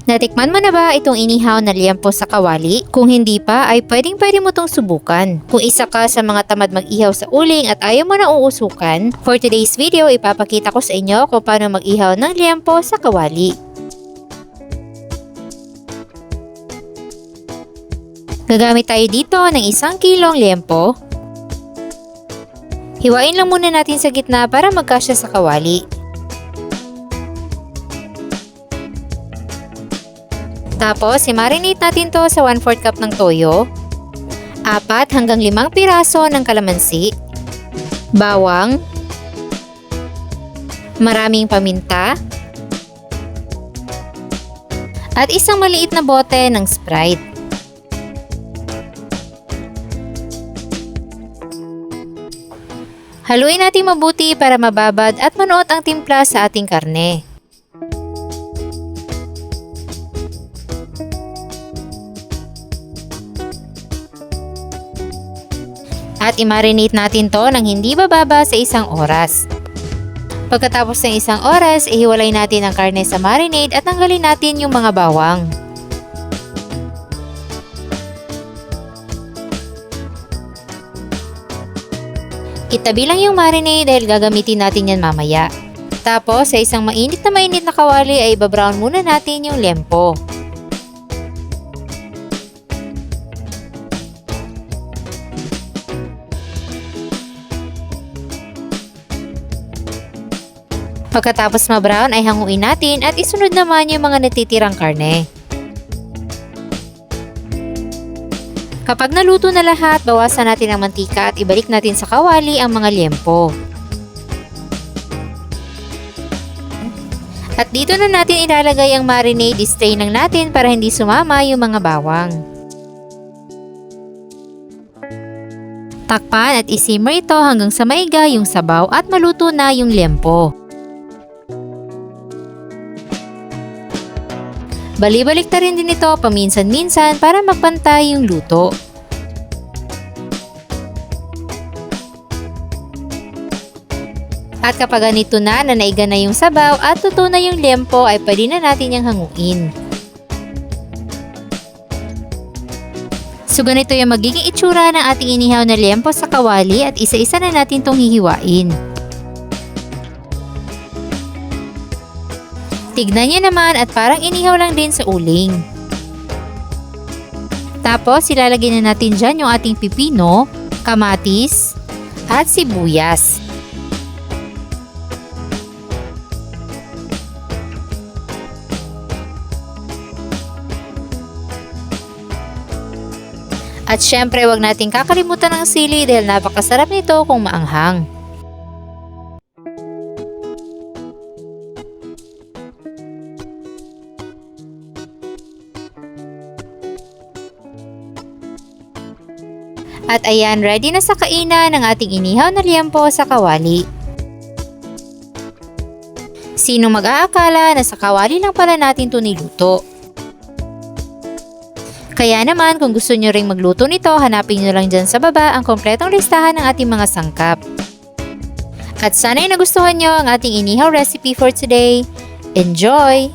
Natikman mo na ba itong inihaw na liempo sa kawali? Kung hindi pa ay pwede mo itong subukan. Kung isa ka sa mga tamad mag-ihaw sa uling at ayaw mo na uusukan, for today's video ipapakita ko sa inyo kung paano mag-ihaw ng liempo sa kawali. Gagamit tayo dito ng 1 kilong liempo. Hiwain lang muna natin sa gitna para magkasya sa kawali. Tapos, i-marinate natin to sa 1/4 cup ng toyo, 4 hanggang 5 piraso ng kalamansi, bawang, maraming paminta, at isang maliit na bote ng Sprite. Haluin natin mabuti para mababad at manuot ang timpla sa ating karne. At i-marinate natin to ng hindi bababa sa 1 oras. Pagkatapos ng 1 oras, ihiwalay natin ang karne sa marinade at tanggalin natin yung mga bawang. Itabi lang yung marinade dahil gagamitin natin yan mamaya. Tapos, sa isang mainit na kawali ay ibabrown muna natin yung liempo. Pagkatapos ma-brown ay hanguin natin at isunod naman yung mga natitirang karne. Kapag naluto na lahat, bawasan natin ang mantika at ibalik natin sa kawali ang mga liempo. At dito na natin ilalagay ang marinade, strain lang natin para hindi sumama yung mga bawang. Takpan at isimmer ito hanggang sa maiga yung sabaw at maluto na yung liempo. Bali-balik ta rin din ito paminsan-minsan para magpantay yung luto. At kapag ganito na naiga na yung sabaw at luto na yung liempo ay pwede na natin yung hanguin. So ganito yung magiging itsura ng ating inihaw na liempo sa kawali at isa-isa na natin itong hihiwain. Tignan niyo naman at parang inihaw lang din sa uling. Tapos ilalagay na natin dyan yung ating pipino, kamatis, at sibuyas. At syempre wag natin kakalimutan ng sili dahil napakasarap nito kung maanghang. At ayan, ready na sa kainan ng ating inihaw na liempo sa kawali. Sino mag-aakala na sa kawali lang pala natin ito niluto? Kaya naman kung gusto nyo ring magluto nito, hanapin nyo lang dyan sa baba ang kompletong listahan ng ating mga sangkap. At sana'y nagustuhan nyo ang ating inihaw recipe for today. Enjoy!